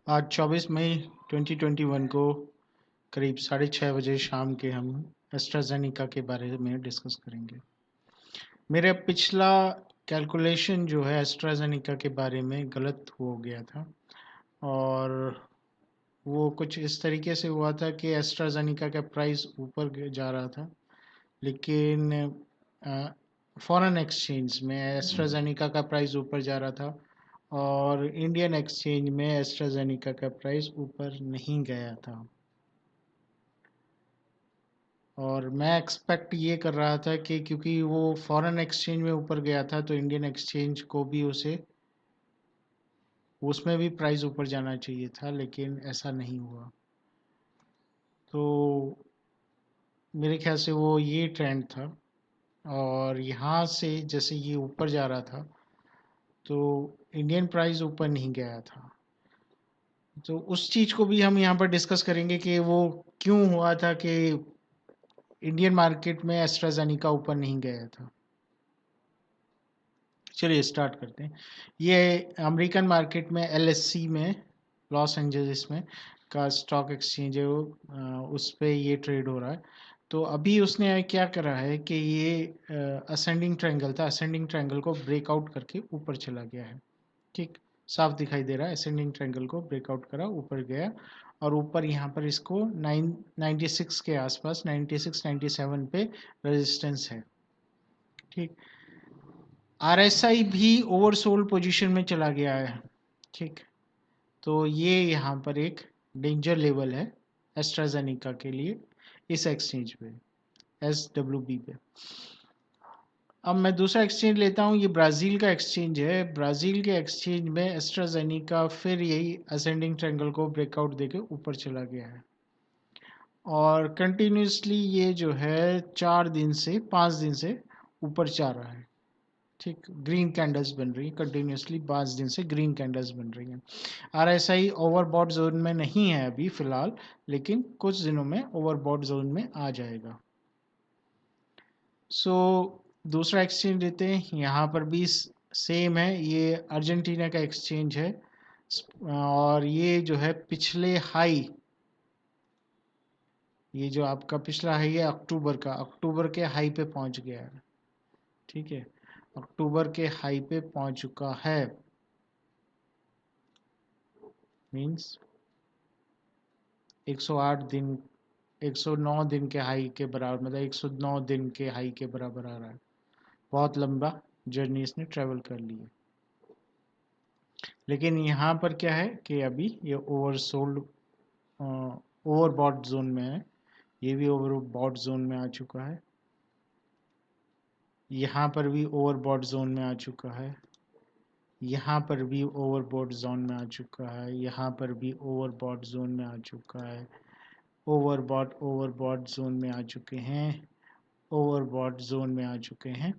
आज 24 मई 2021 को करीब 6:30 बजे शाम के हम एस्ट्राजेनिका के बारे में डिस्कस करेंगे। मेरा पिछला कैलकुलेशन जो है एस्ट्राजेनिका के बारे में गलत हो गया था और वो कुछ इस तरीके से हुआ था कि एस्ट्राजेनिका का प्राइस ऊपर जा रहा था, लेकिन फॉरेन एक्सचेंज में एस्ट्राजेनिका का प्राइस ऊपर जा रहा था और इंडियन एक्सचेंज में एस्ट्राजेनिका का प्राइस ऊपर नहीं गया था। और मैं एक्सपेक्ट ये कर रहा था कि क्योंकि वो फॉरेन एक्सचेंज में ऊपर गया था तो इंडियन एक्सचेंज को भी उसमें भी प्राइस ऊपर जाना चाहिए था, लेकिन ऐसा नहीं हुआ। तो मेरे ख्याल से वो ये ट्रेंड था और यहाँ से जैसे ये ऊपर जा रहा था तो इंडियन प्राइस ऊपर नहीं गया था। तो उस चीज़ को भी हम यहाँ पर डिस्कस करेंगे कि वो क्यों हुआ था कि इंडियन मार्केट में एस्ट्राजेनिका ऊपर नहीं गया था। चलिए स्टार्ट करते हैं। ये अमेरिकन मार्केट में एलएससी में, लॉस एंजलिस में का स्टॉक एक्सचेंज है, वो उस पे ये ट्रेड हो रहा है। तो अभी उसने क्या करा है कि ये असेंडिंग ट्रायंगल था, असेंडिंग ट्रायंगल को ब्रेकआउट करके ऊपर चला गया है। ठीक, साफ दिखाई दे रहा है। असेंडिंग ट्रायंगल को ब्रेकआउट करा, ऊपर गया और ऊपर यहाँ पर इसको 96 के आसपास 96 97 पे रेजिस्टेंस है। ठीक, आरएसआई भी ओवरसोल्ड पोजीशन में चला गया है। ठीक, तो ये यहाँ पर एक डेंजर लेवल है एस्ट्राजेनिका के लिए इस एक्सचेंज पे, SWB पे। अब मैं दूसरा एक्सचेंज लेता हूँ, ये ब्राज़ील का एक्सचेंज है। ब्राज़ील के एक्सचेंज में एस्ट्राजेनिका फिर यही असेंडिंग ट्रायंगल को ब्रेकआउट देके ऊपर चला गया है और कंटिन्यूसली ये जो है 4 दिन से 5 दिन से ऊपर जा रहा है। ठीक, ग्रीन कैंडल्स बन रही है कंटिन्यूसली, 5 दिन से ग्रीन कैंडल्स बन रही हैं। आरएसआई ओवरबॉट जोन में नहीं है अभी फिलहाल, लेकिन कुछ दिनों में ओवरबॉट जोन में आ जाएगा। सो दूसरा एक्सचेंज लेते हैं, यहाँ पर भी सेम है। ये अर्जेंटीना का एक्सचेंज है और ये जो है पिछले हाई, ये जो आपका पिछला हाई है अक्टूबर का, अक्टूबर के हाई पे पहुंच गया है। ठीक है, अक्टूबर के हाई पे पहुंच चुका है, मीन्स 108 दिन, 109 दिन के हाई के बराबर, मतलब 109 दिन के हाई के बराबर आ रहा है। बहुत लंबा जर्नी इसने ट्रेवल कर ली है। लेकिन यहाँ पर क्या है कि अभी ये ओवरसोल्ड, ओवरबॉट जोन में है। ये भी ओवरबॉट जोन में आ चुका है। यहाँ पर भी ओवरबॉट जोन में आ चुका है। यहाँ पर भी ओवरबॉट जोन में आ चुका है। यहाँ पर भी ओवरबॉट जोन में आ चुका है। ओवरबॉट जोन में आ चुके हैं। ओवरबॉट जोन में आ चुके हैं।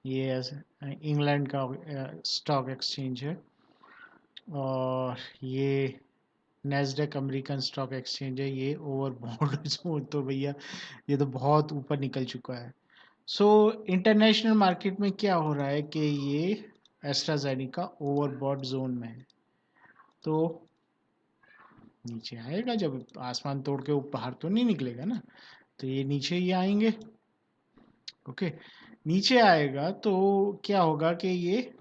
ये इंग्लैंड का स्टॉक एक्सचेंज है और ये नैस्डैक अमेरिकन स्टॉक एक्सचेंज है। ये ओवरबॉट जोन तो भैया ये तो बहुत ऊपर निकल चुका है। सो इंटरनेशनल मार्केट में क्या हो रहा है कि ये एस्ट्राजेनिका ओवरबॉट जोन में है, तो नीचे आएगा। जब आसमान तोड़ के बाहर तो नहीं निकलेगा ना, तो ये नीचे ही आएंगे। ओके, नीचे आएगा तो क्या होगा कि ये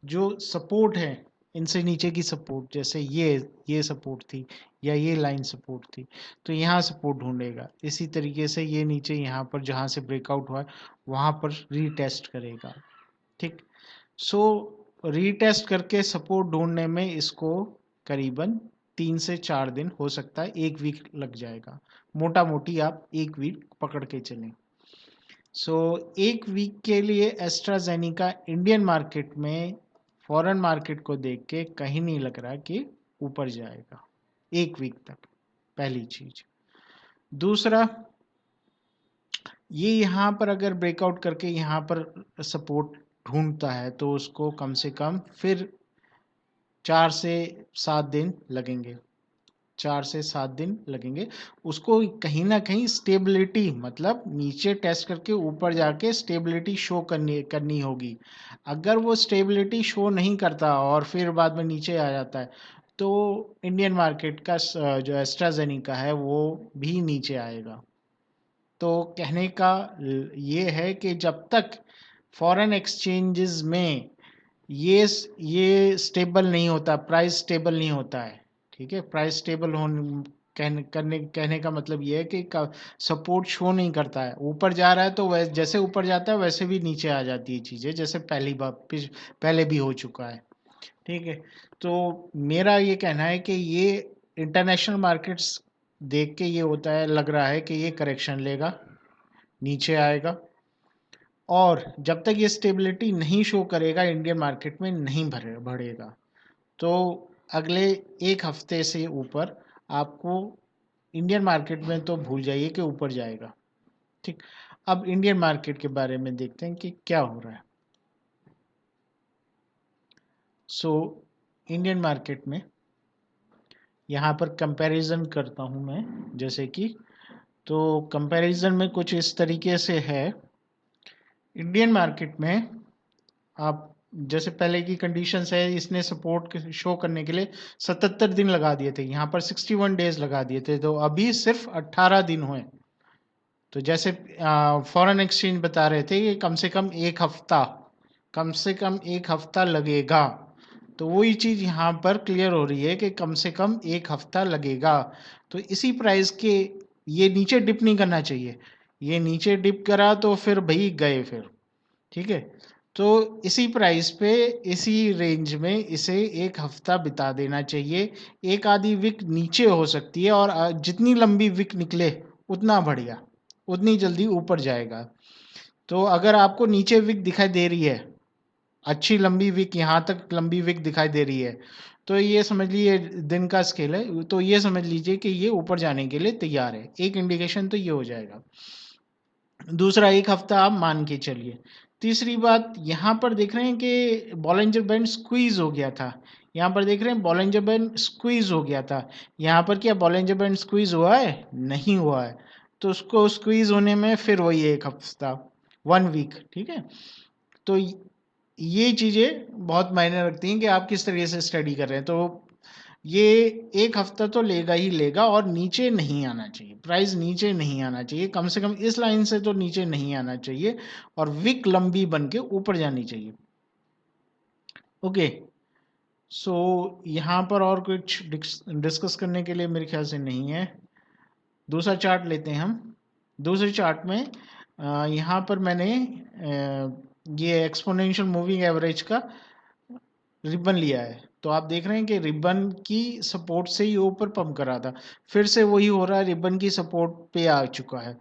जो सपोर्ट है, इनसे नीचे की सपोर्ट, जैसे ये सपोर्ट थी या ये लाइन सपोर्ट थी, तो यहाँ सपोर्ट ढूंढेगा। इसी तरीके से ये नीचे यहाँ पर जहाँ से ब्रेकआउट हुआ है वहाँ पर रीटेस्ट करेगा। ठीक, सो रीटेस्ट करके सपोर्ट ढूंढने में इसको करीबन 3 से 4 दिन, हो सकता है 1 वीक लग जाएगा। मोटा मोटी आप 1 वीक पकड़ के चलें। सो 1 वीक के लिए एस्ट्राजेनिका इंडियन मार्केट में फॉरेन मार्केट को देख के कहीं नहीं लग रहा कि ऊपर जाएगा 1 वीक तक, पहली चीज। दूसरा, ये यहाँ पर अगर ब्रेकआउट करके यहाँ पर सपोर्ट ढूंढता है तो उसको कम से कम फिर 4 से 7 दिन लगेंगे। 4 से 7 दिन लगेंगे उसको कहीं ना कहीं स्टेबिलिटी, मतलब नीचे टेस्ट करके ऊपर जाके स्टेबिलिटी शो करनी होगी। अगर वो स्टेबिलिटी शो नहीं करता और फिर बाद में नीचे आ जाता है तो इंडियन मार्केट का जो एस्ट्राजेनिका है वो भी नीचे आएगा। तो कहने का ये है कि जब तक फॉरेन एक्सचेंजेस में ये स्टेबल नहीं होता, प्राइस स्टेबल नहीं होता है, ठीक है, प्राइस स्टेबल होने कहने का मतलब ये है कि सपोर्ट शो नहीं करता है, ऊपर जा रहा है तो वैसे जैसे ऊपर जाता है वैसे भी नीचे आ जाती है चीज़ें, जैसे पहले भी हो चुका है, ठीक है। तो मेरा ये कहना है कि ये इंटरनेशनल मार्केट्स देख के ये होता है, लग रहा है कि ये करेक्शन लेगा, नीचे आएगा, और जब तक ये स्टेबिलिटी नहीं शो करेगा इंडियन मार्केट में नहीं बढ़ेगा। तो अगले एक हफ्ते से ऊपर आपको इंडियन मार्केट में तो भूल जाइए कि ऊपर जाएगा, ठीक। अब इंडियन मार्केट के बारे में देखते हैं कि क्या हो रहा है। सो इंडियन मार्केट में यहाँ पर कंपैरिजन करता हूँ मैं, जैसे कि तो कंपैरिजन में कुछ इस तरीके से है। इंडियन मार्केट में आप जैसे पहले की कंडीशंस है, इसने सपोर्ट शो करने के लिए 77 दिन लगा दिए थे, यहाँ पर 61 डेज लगा दिए थे, तो अभी सिर्फ 18 दिन हुए। तो जैसे फॉरेन एक्सचेंज बता रहे थे कि कम से कम एक हफ्ता लगेगा, तो वही चीज़ यहाँ पर क्लियर हो रही है कि कम से कम एक हफ्ता लगेगा। तो इसी प्राइस के ये नीचे डिप नहीं करना चाहिए, ये नीचे डिप करा तो फिर भाई गए फिर, ठीक है। तो इसी प्राइस पे इसी रेंज में इसे एक हफ्ता बिता देना चाहिए। एक आधी विक नीचे हो सकती है, और जितनी लंबी विक निकले उतना बढ़िया, उतनी जल्दी ऊपर जाएगा। तो अगर आपको नीचे विक दिखाई दे रही है, अच्छी लंबी विक, यहाँ तक लंबी विक दिखाई दे रही है, तो ये समझ लीजिए दिन का स्केल है, तो ये समझ लीजिए कि ये ऊपर जाने के लिए तैयार है, एक इंडिकेशन तो ये हो जाएगा। दूसरा, एक हफ्ता आप मान के चलिए। तीसरी बात, यहाँ पर देख रहे हैं कि बॉलिंजर बैंड स्क्वीज हो गया था, यहाँ पर देख रहे हैं बॉलिंजर बैंड स्क्वीज हो गया था। यहाँ पर क्या बॉलिंजर बैंड स्क्वीज हुआ है? नहीं हुआ है। तो उसको स्क्वीज होने में फिर वही एक हफ्ता, 1 वीक, ठीक है। तो ये चीज़ें बहुत मायने रखती हैं कि आप किस तरीके से स्टडी कर रहे हैं। तो ये एक हफ्ता तो लेगा ही लेगा, और नीचे नहीं आना चाहिए, प्राइस नीचे नहीं आना चाहिए, कम से कम इस लाइन से तो नीचे नहीं आना चाहिए, और विक लंबी बन के ऊपर जानी चाहिए। ओके, सो यहाँ पर और कुछ डिस्कस करने के लिए मेरे ख्याल से नहीं है। दूसरा चार्ट लेते हैं हम। दूसरे चार्ट में यहाँ पर मैंने ये एक्सपोनेंशियल मूविंग एवरेज का रिबन लिया है। तो आप देख रहे हैं कि रिबन की सपोर्ट से ही ऊपर पंप कर रहा था, फिर से वही हो रहा है, रिबन की सपोर्ट पे आ चुका है।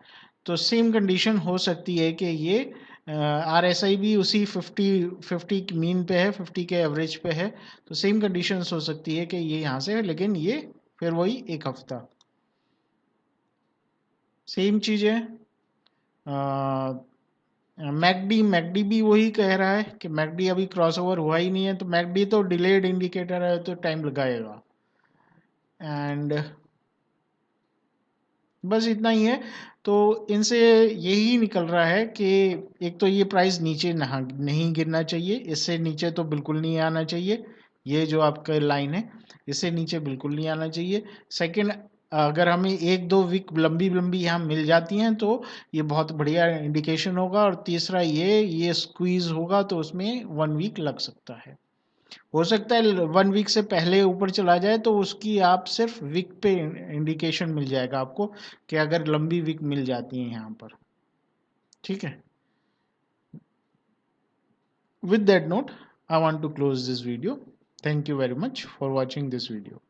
तो सेम कंडीशन हो सकती है कि ये RSI भी उसी 50 मीन पे है, 50 के एवरेज पे है। तो सेम कंडीशंस हो सकती है कि ये यहाँ से है, लेकिन ये फिर वही एक हफ्ता सेम चीज़ है। मैकडी भी वही कह रहा है कि मैकडी अभी क्रॉसओवर हुआ ही नहीं है, तो मैकडी तो डिलेड इंडिकेटर है, तो टाइम लगाएगा। एंड बस इतना ही है। तो इनसे यही निकल रहा है कि एक तो ये प्राइस नीचे नहीं गिरना चाहिए, इससे नीचे तो बिल्कुल नहीं आना चाहिए, ये जो आपका लाइन है इससे नीचे बिल्कुल नहीं आना चाहिए। सेकंड, अगर हमें एक दो वीक लंबी लंबी यहाँ मिल जाती हैं तो ये बहुत बढ़िया इंडिकेशन होगा। और तीसरा, ये स्क्वीज होगा तो उसमें 1 वीक लग सकता है, हो सकता है 1 वीक से पहले ऊपर चला जाए, तो उसकी आप सिर्फ वीक पे इंडिकेशन मिल जाएगा आपको कि अगर लंबी वीक मिल जाती है यहाँ पर, ठीक है। With that note, I want to close this video. Thank you very much for watching this video.